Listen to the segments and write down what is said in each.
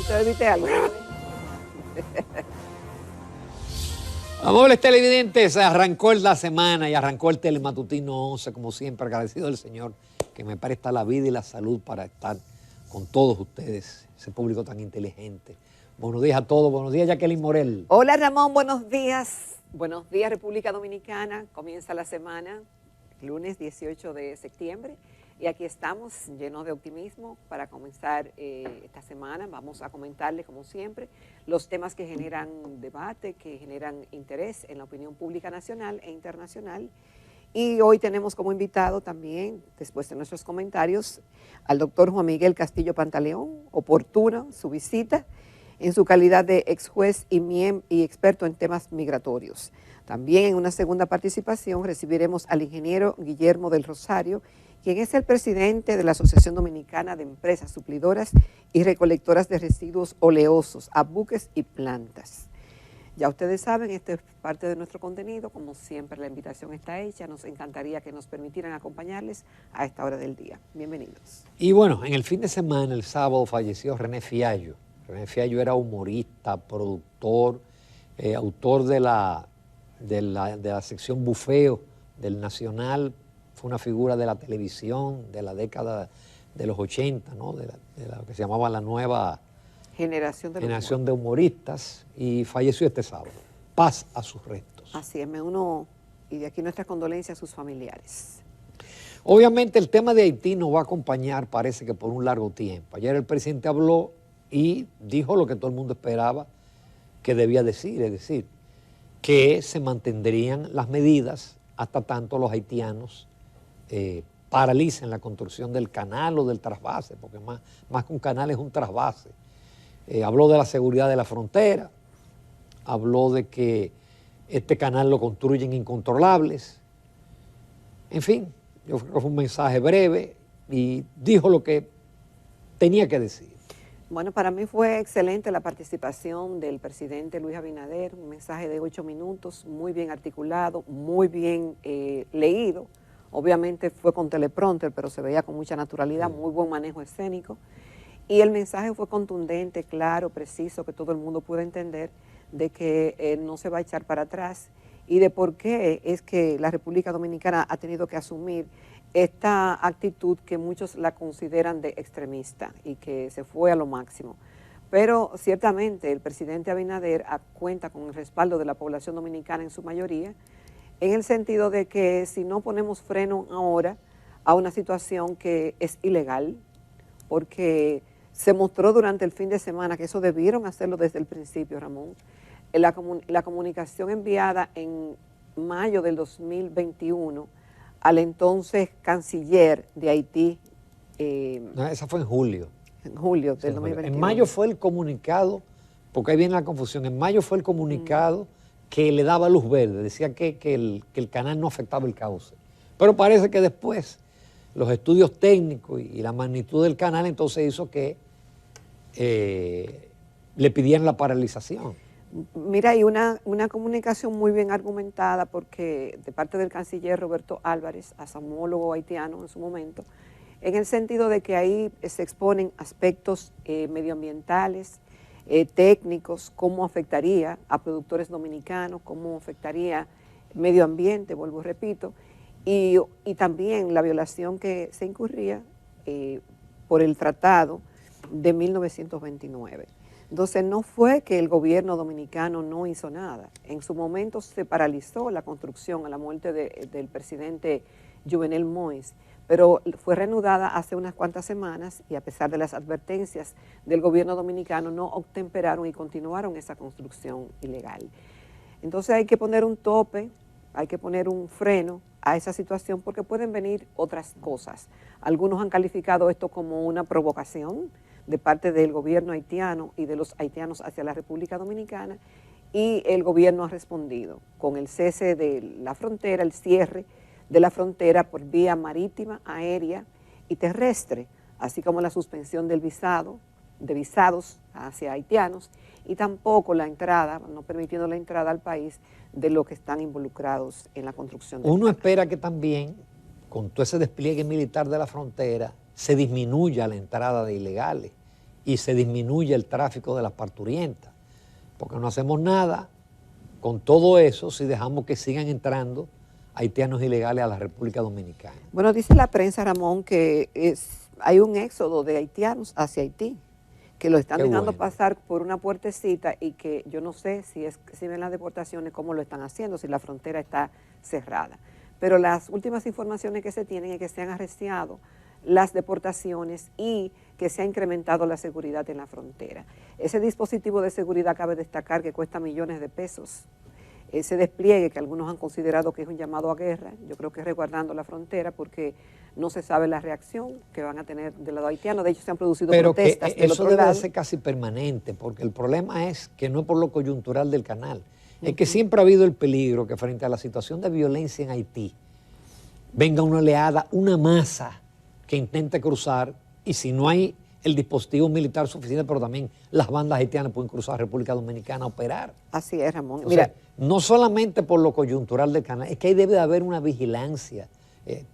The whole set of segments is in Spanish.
¿Ustedes viste algo? Amables televidentes, arrancó la semana y arrancó el Telematutino 11, como siempre, agradecido al Señor que me presta la vida y la salud para estar con todos ustedes, ese público tan inteligente. Buenos días a todos, buenos días Jacqueline Morel. Hola Ramón, buenos días. Buenos días República Dominicana, comienza la semana, lunes 18 de septiembre. Y aquí estamos llenos de optimismo para comenzar esta semana. Vamos a comentarles, como siempre, los temas que generan debate, que generan interés en la opinión pública nacional e internacional. Y hoy tenemos como invitado también, después de nuestros comentarios, al doctor Juan Miguel Castillo Pantaleón. Oportuna su visita en su calidad de ex juez y experto en temas migratorios. También en una segunda participación recibiremos al ingeniero Guillermo del Rosario, quien es el presidente de la Asociación Dominicana de Empresas Suplidoras y Recolectoras de Residuos Oleosos a Buques y Plantas. Ya ustedes saben, este es parte de nuestro contenido, como siempre la invitación está hecha, nos encantaría que nos permitieran acompañarles a esta hora del día. Bienvenidos. Y bueno, en el fin de semana, el sábado, falleció René Fiallo. René Fiallo era humorista, productor, autor de la sección Bufeo del Nacional. Fue una figura de la televisión de la década de los 80, ¿no? de lo que se llamaba la nueva generación de humoristas, y falleció este sábado. Paz a sus restos. Así es, me uno, y de aquí nuestras condolencias a sus familiares. Obviamente el tema de Haití nos va a acompañar, parece que por un largo tiempo. Ayer el presidente habló y dijo lo que todo el mundo esperaba que debía decir, es decir, que se mantendrían las medidas hasta tanto los haitianos paralicen la construcción del canal o del trasvase, porque más que un canal es un trasvase. Habló de la seguridad de la frontera, habló de que este canal lo construyen incontrolables. En fin, yo creo que fue un mensaje breve y dijo lo que tenía que decir. Bueno, para mí fue excelente la participación del presidente Luis Abinader, un mensaje de 8 minutos, muy bien articulado, muy bien leído. Obviamente fue con teleprompter, pero se veía con mucha naturalidad, muy buen manejo escénico. Y el mensaje fue contundente, claro, preciso, que todo el mundo pudo entender de que no se va a echar para atrás y de por qué es que la República Dominicana ha tenido que asumir esta actitud que muchos la consideran de extremista y que se fue a lo máximo. Pero ciertamente el presidente Abinader cuenta con el respaldo de la población dominicana en su mayoría, en el sentido de que si no ponemos freno ahora a una situación que es ilegal, porque se mostró durante el fin de semana que eso debieron hacerlo desde el principio, Ramón. La comunicación enviada en mayo del 2021 al entonces canciller de Haití. No, esa fue en julio. En julio del 2021. En mayo fue el comunicado, porque ahí viene la confusión, en mayo fue el comunicado que le daba luz verde, decía que el canal no afectaba el cauce. Pero parece que después los estudios técnicos y la magnitud del canal entonces hizo que le pidieran la paralización. Mira, hay una comunicación muy bien argumentada porque de parte del canciller Roberto Álvarez, asomólogo haitiano en su momento, en el sentido de que ahí se exponen aspectos medioambientales, técnicos, cómo afectaría a productores dominicanos, cómo afectaría medio ambiente, vuelvo y repito, y también la violación que se incurría por el tratado de 1929. Entonces no fue que el gobierno dominicano no hizo nada. En su momento se paralizó la construcción a la muerte del presidente Jovenel Moïse, pero fue reanudada hace unas cuantas semanas y a pesar de las advertencias del gobierno dominicano no obtemperaron y continuaron esa construcción ilegal. Entonces hay que poner un tope, hay que poner un freno a esa situación porque pueden venir otras cosas. Algunos han calificado esto como una provocación de parte del gobierno haitiano y de los haitianos hacia la República Dominicana, y el gobierno ha respondido con el cese de la frontera, el cierre de la frontera por vía marítima, aérea y terrestre, así como la suspensión del de visados hacia haitianos, y tampoco la entrada, no permitiendo la entrada al país de los que están involucrados en la construcción del Uno canal. espera que también, con todo ese despliegue militar de la frontera, se disminuya la entrada de ilegales y se disminuye el tráfico de las parturientas, porque no hacemos nada con todo eso si dejamos que sigan entrando haitianos ilegales a la República Dominicana. Bueno, dice la prensa, Ramón, que hay un éxodo de haitianos hacia Haití, que lo están dejando pasar por una puertecita y que yo no sé si ven las deportaciones, cómo lo están haciendo, si la frontera está cerrada. Pero las últimas informaciones que se tienen es que se han arreciado las deportaciones y que se ha incrementado la seguridad en la frontera. Ese dispositivo de seguridad, cabe destacar que cuesta millones de pesos. Ese despliegue que algunos han considerado que es un llamado a guerra, yo creo que es resguardando la frontera porque no se sabe la reacción que van a tener del lado haitiano. De hecho, se han producido protestas del otro lado. Eso debe ser casi permanente, porque el problema es que no es por lo coyuntural del canal. Es que siempre ha habido el peligro que frente a la situación de violencia en Haití venga una oleada, una masa que intente cruzar, y si no hay el dispositivo militar suficiente, pero también las bandas haitianas pueden cruzar a República Dominicana a operar. Así es, Ramón. Mira, no solamente por lo coyuntural del canal, es que ahí debe de haber una vigilancia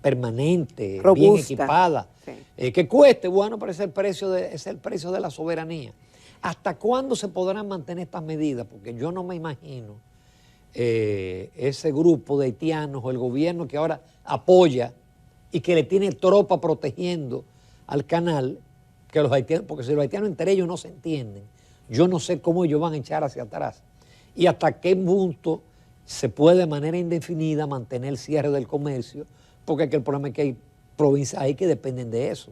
permanente, robusta, bien equipada, sí. Que cueste, bueno, pero es el precio de la soberanía. ¿Hasta cuándo se podrán mantener estas medidas? Porque yo no me imagino ese grupo de haitianos o el gobierno que ahora apoya y que le tiene tropa protegiendo al canal, que los haitianos, porque si los haitianos entre ellos no se entienden, yo no sé cómo ellos van a echar hacia atrás y hasta qué punto se puede de manera indefinida mantener el cierre del comercio, porque aquí el problema es que hay provincias ahí que dependen de eso,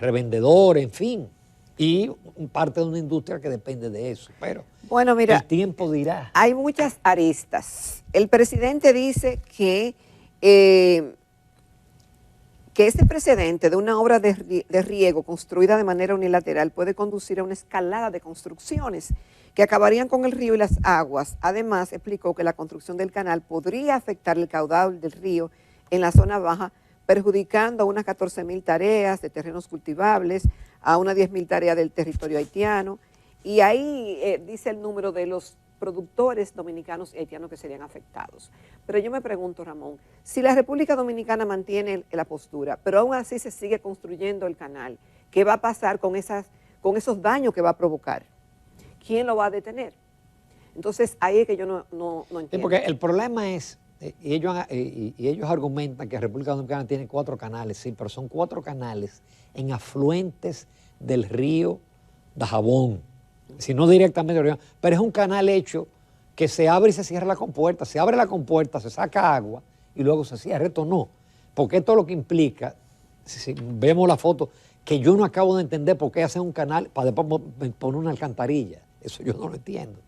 revendedores, en fin, y parte de una industria que depende de eso, pero bueno, mira, el tiempo dirá. Hay muchas aristas. El presidente dice que ese precedente de una obra de riego construida de manera unilateral puede conducir a una escalada de construcciones que acabarían con el río y las aguas. Además, explicó que la construcción del canal podría afectar el caudal del río en la zona baja, perjudicando a unas 14.000 tareas de terrenos cultivables, a unas 10.000 tareas del territorio haitiano. Y ahí dice el número de los productores dominicanos y haitianos que serían afectados. Pero yo me pregunto, Ramón, si la República Dominicana mantiene la postura, pero aún así se sigue construyendo el canal, ¿qué va a pasar con esos daños que va a provocar? ¿Quién lo va a detener? Entonces, ahí es que yo no entiendo. Sí, porque el problema es, y ellos argumentan que la República Dominicana tiene 4 canales, sí, pero son 4 canales en afluentes del río Dajabón, si no directamente del río, pero es un canal hecho que se abre y se cierra la compuerta, se abre la compuerta, se saca agua y luego se cierra. Esto no, porque esto es lo que implica, si vemos la foto, que yo no acabo de entender por qué hacen un canal para después poner una alcantarilla, eso yo no lo entiendo.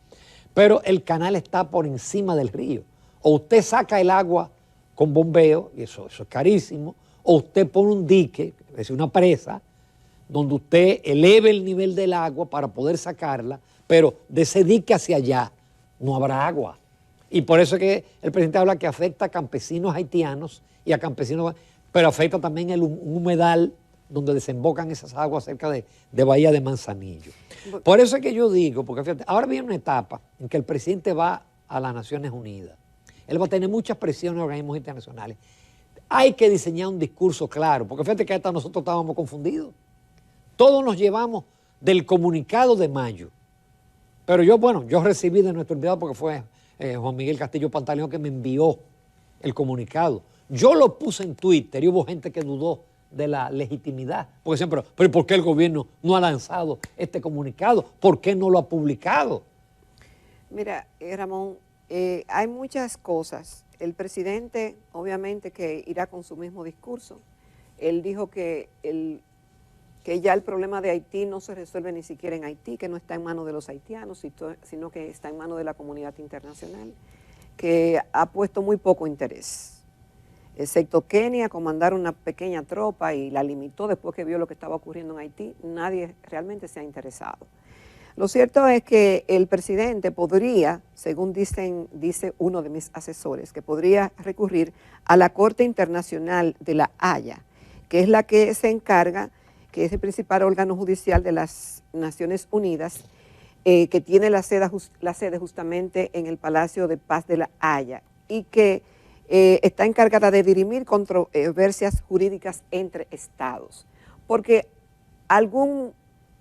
Pero el canal está por encima del río, o usted saca el agua con bombeo, y eso es carísimo, o usted pone un dique, es decir, una presa, donde usted eleve el nivel del agua para poder sacarla, pero de ese dique hacia allá no habrá agua. Y por eso es que el presidente habla que afecta a campesinos haitianos y a campesinos, pero afecta también el humedal donde desembocan esas aguas cerca de Bahía de Manzanillo. Por eso es que yo digo, porque fíjate, ahora viene una etapa en que el presidente va a las Naciones Unidas. Él va a tener muchas presiones de organismos internacionales. Hay que diseñar un discurso claro, porque fíjate que hasta nosotros estábamos confundidos. Todos nos llevamos del comunicado de mayo. Pero yo recibí de nuestro enviado, porque fue Juan Miguel Castillo Pantaleón que me envió el comunicado. Yo lo puse en Twitter y hubo gente que dudó de la legitimidad. Porque siempre, pero ¿por qué el gobierno no ha lanzado este comunicado? ¿Por qué no lo ha publicado? Mira, Ramón, hay muchas cosas. El presidente, obviamente, que irá con su mismo discurso. Él dijo que ya el problema de Haití no se resuelve ni siquiera en Haití, que no está en manos de los haitianos, sino que está en manos de la comunidad internacional, que ha puesto muy poco interés. Excepto Kenia, con mandar una pequeña tropa y la limitó después que vio lo que estaba ocurriendo en Haití, nadie realmente se ha interesado. Lo cierto es que el presidente podría, según dice uno de mis asesores, que podría recurrir a la Corte Internacional de la Haya, que es la que se encarga, que es el principal órgano judicial de las Naciones Unidas, que tiene la sede justamente en el Palacio de Paz de la Haya y que está encargada de dirimir controversias jurídicas entre estados. Porque algún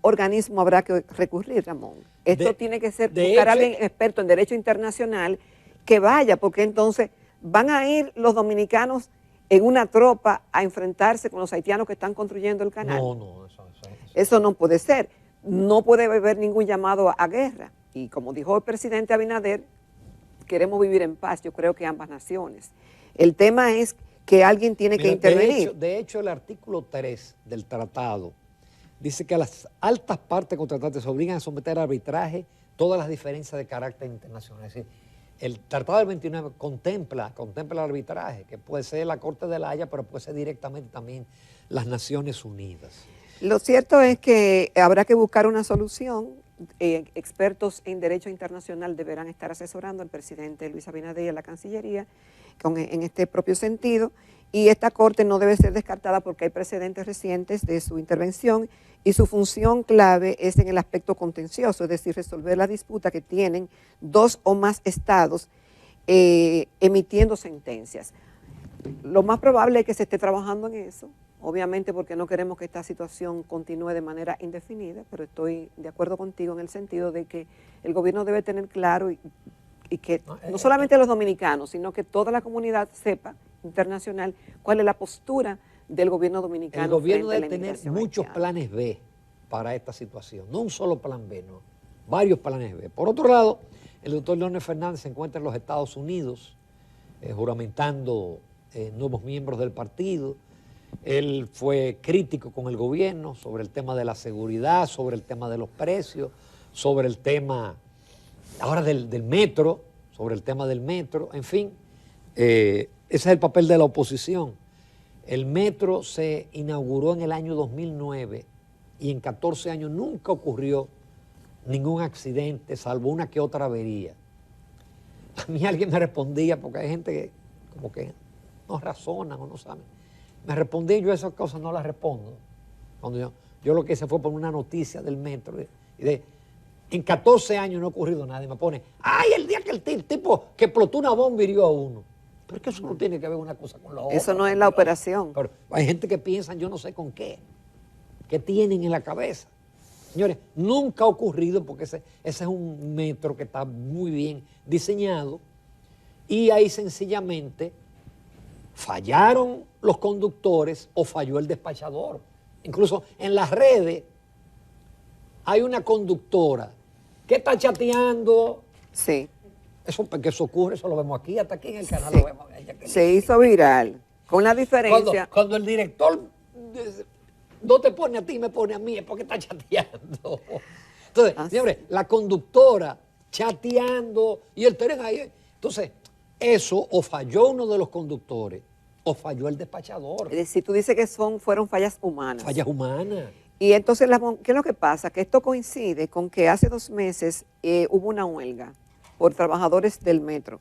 organismo habrá que recurrir, Ramón? Esto tiene que ser, buscar a alguien experto en derecho internacional que vaya, porque entonces van a ir los dominicanos en una tropa a enfrentarse con los haitianos que están construyendo el canal. No, eso no puede ser. No puede haber ningún llamado a guerra. Y como dijo el presidente Abinader, queremos vivir en paz, yo creo que ambas naciones. El tema es que alguien tiene que intervenir. De hecho, el artículo 3 del tratado dice que las altas partes contratantes se obligan a someter a arbitraje todas las diferencias de carácter internacional. Es decir, el Tratado del 29 contempla el arbitraje, que puede ser la Corte de la Haya, pero puede ser directamente también las Naciones Unidas. Lo cierto es que habrá que buscar una solución. Expertos en derecho internacional deberán estar asesorando al presidente Luis Abinader y a la Cancillería en este propio sentido, y esta Corte no debe ser descartada porque hay precedentes recientes de su intervención y su función clave es en el aspecto contencioso, es decir, resolver la disputa que tienen dos o más estados emitiendo sentencias. Lo más probable es que se esté trabajando en eso, obviamente porque no queremos que esta situación continúe de manera indefinida, pero estoy de acuerdo contigo en el sentido de que el gobierno debe tener claro y que no solamente los dominicanos, sino que toda la comunidad sepa internacional cuál es la postura del gobierno dominicano. El gobierno debe tener muchos planes B para esta situación, no un solo plan B, no, varios planes B. Por otro lado, el doctor Leonel Fernández se encuentra en los Estados Unidos juramentando nuevos miembros del partido. Él fue crítico con el gobierno sobre el tema de la seguridad, sobre el tema de los precios, sobre el tema ahora del metro, sobre el tema del metro, en fin, ese es el papel de la oposición. El metro se inauguró en el año 2009 y en 14 años nunca ocurrió ningún accidente, salvo una que otra avería. A mí alguien me respondía, porque hay gente que como que no razonan o no saben. Me respondí, yo esas cosas no las respondo. Cuando yo lo que hice fue poner una noticia del metro en 14 años no ha ocurrido nada y me pone, ¡ay, el día que el tipo que explotó una bomba hirió a uno! Pero es que eso no tiene que ver una cosa con la otra. Eso no es la operación. Pero hay gente que piensa, yo no sé con qué tienen en la cabeza. Señores, nunca ha ocurrido porque ese es un metro que está muy bien diseñado y ahí sencillamente fallaron los conductores o falló el despachador. Incluso en las redes hay una conductora que está chateando. Sí. Eso, porque eso ocurre, eso lo vemos aquí, hasta aquí en el canal sí. Lo vemos. Se hizo viral, con la diferencia. Cuando el director no te pone a ti, me pone a mí, es porque está chateando. Entonces, señores, la conductora chateando y el tren ahí. Entonces, eso o falló uno de los conductores o falló el despachador. Es decir, tú dices que fueron fallas humanas. Fallas humanas. Y entonces, ¿qué es lo que pasa? Que esto coincide con que hace 2 meses hubo una huelga por trabajadores del metro.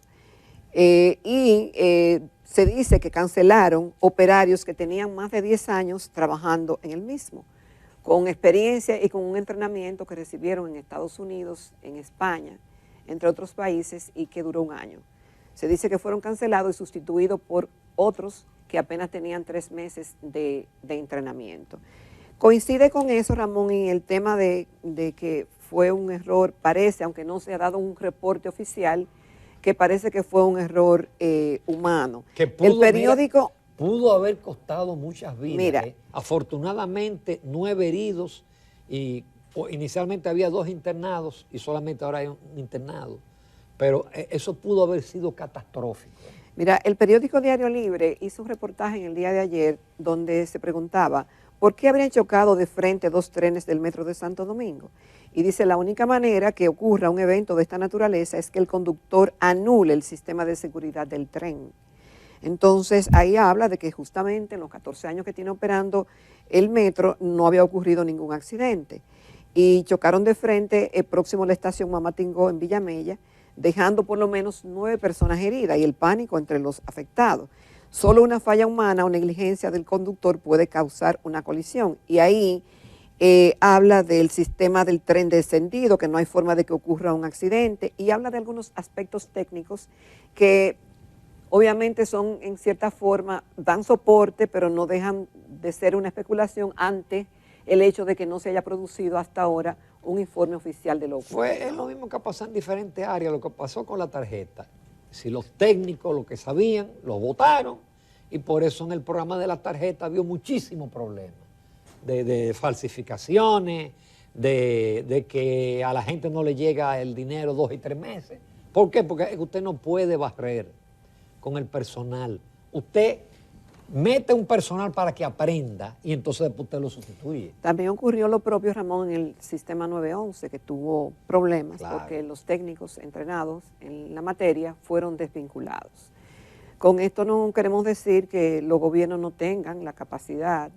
Se dice que cancelaron operarios que tenían más de 10 años trabajando en el mismo, con experiencia y con un entrenamiento que recibieron en Estados Unidos, en España, entre otros países, y que duró 1 año. Se dice que fueron cancelados y sustituidos por otros que apenas tenían 3 meses de entrenamiento. Coincide con eso, Ramón, en el tema de que fue un error, parece, aunque no se ha dado un reporte oficial, que parece que fue un error humano. El periódico pudo haber costado muchas vidas. Mira, afortunadamente 9 heridos y inicialmente había 2 internados y solamente ahora hay un internado. Pero eso pudo haber sido catastrófico. Mira, el periódico Diario Libre hizo un reportaje en el día de ayer donde se preguntaba ¿por qué habrían chocado de frente 2 trenes del metro de Santo Domingo? Y dice, la única manera que ocurra un evento de esta naturaleza es que el conductor anule el sistema de seguridad del tren. Entonces, ahí habla de que justamente en los 14 años que tiene operando el metro no había ocurrido ningún accidente. Y chocaron de frente próximo a la estación Mamatingó en Villamella, dejando por lo menos 9 personas heridas y el pánico entre los afectados. Solo una falla humana o negligencia del conductor puede causar una colisión. Y ahí habla del sistema del tren descendido, que no hay forma de que ocurra un accidente, y habla de algunos aspectos técnicos que obviamente son en cierta forma, dan soporte, pero no dejan de ser una especulación ante el hecho de que no se haya producido hasta ahora un informe oficial de lo ocurrido. Es lo mismo que pasó en diferentes áreas, lo que pasó con la tarjeta. Si los técnicos, lo que sabían, lo votaron, y por eso en el programa de la tarjeta había muchísimos problemas de falsificaciones, de que a la gente no le llega el dinero 2 y 3 meses. ¿Por qué? Porque usted no puede barrer con el personal. Usted mete un personal para que aprenda y entonces después usted lo sustituye. También ocurrió lo propio, Ramón, en el sistema 911, que tuvo problemas porque los técnicos entrenados en la materia fueron desvinculados. Con esto no queremos decir que los gobiernos no tengan la capacidad,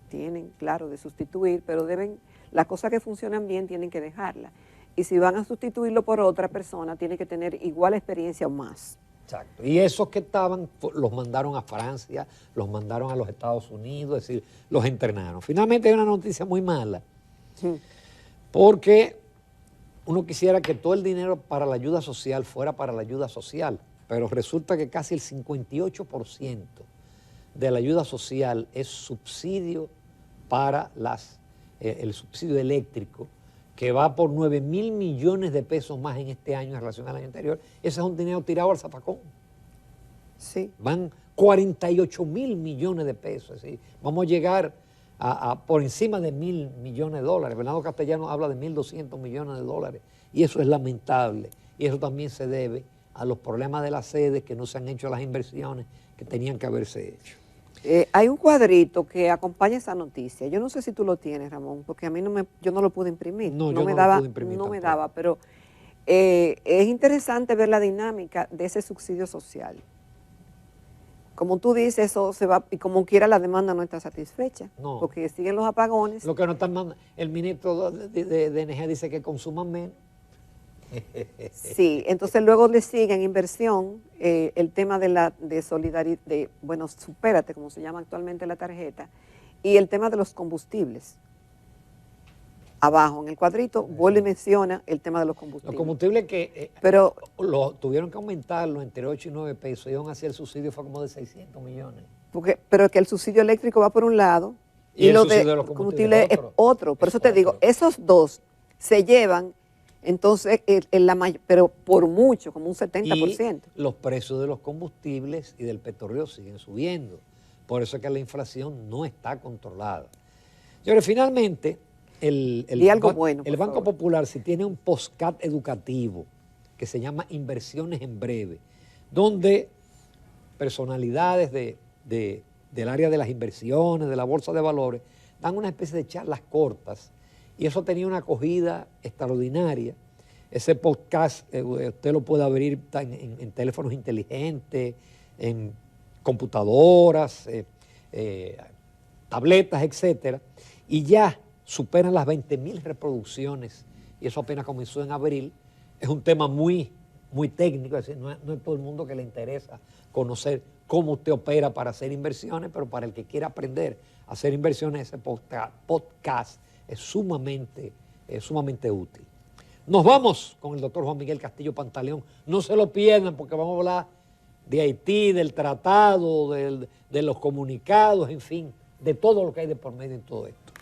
tienen, claro, de sustituir, pero las cosas que funcionan bien tienen que dejarlas. Y si van a sustituirlo por otra persona, tiene que tener igual experiencia o más. Exacto. Y esos que estaban, los mandaron a Francia, los mandaron a los Estados Unidos, es decir, los entrenaron. Finalmente hay una noticia muy mala, porque uno quisiera que todo el dinero para la ayuda social fuera para la ayuda social, pero resulta que casi el 58% de la ayuda social es subsidio para el subsidio eléctrico, que va por 9.000 millones de pesos más en este año en relación al año anterior. Ese es un dinero tirado al zafacón. Sí. Van 48.000 millones de pesos. Es decir, vamos a llegar a por encima de 1.000 millones de dólares. Bernardo Castellano habla de 1.200 millones de dólares. Y eso es lamentable. Y eso también se debe a los problemas de las sedes, que no se han hecho las inversiones que tenían que haberse hecho. Hay un cuadrito que acompaña esa noticia. Yo no sé si tú lo tienes, Ramón, porque a mí yo no lo pude imprimir. No, yo no daba, lo pude imprimir. No me daba, pero es interesante ver la dinámica de ese subsidio social. Como tú dices, eso se va, y como quiera la demanda no está satisfecha, porque siguen los apagones. Lo que no están mandando, el ministro de Energía dice que consuman menos. Sí, entonces luego le siguen inversión, el tema de solidaridad, bueno, supérate, como se llama actualmente la tarjeta, y el tema de los combustibles. Abajo, en el cuadrito, vuelve y menciona el tema de los combustibles. Los combustibles que pero tuvieron que aumentarlo entre 8 y 9 pesos, y aún así el subsidio fue como de 600 millones. Pero es que el subsidio eléctrico va por un lado, y lo de los combustibles es otro. Por eso te digo, esos dos se llevan. Entonces, pero por mucho, como un 70%. Y los precios de los combustibles y del petróleo siguen subiendo. Por eso es que la inflación no está controlada. Señores, finalmente, el Banco Popular, si tiene un postcat educativo que se llama Inversiones en Breve, donde personalidades del área de las inversiones, de la bolsa de valores, dan una especie de charlas cortas. Y eso tenía una acogida extraordinaria. Ese podcast usted lo puede abrir en teléfonos inteligentes, en computadoras, tabletas, etcétera, y ya superan las 20.000 reproducciones, y eso apenas comenzó en abril. Es un tema muy, muy técnico, es decir, no es todo el mundo que le interesa conocer cómo usted opera para hacer inversiones, pero para el que quiera aprender a hacer inversiones, ese podcast es sumamente útil. Nos vamos con el doctor Juan Miguel Castillo Pantaleón. No se lo pierdan, porque vamos a hablar de Haití, del tratado, de los comunicados, en fin, de todo lo que hay de por medio en todo esto.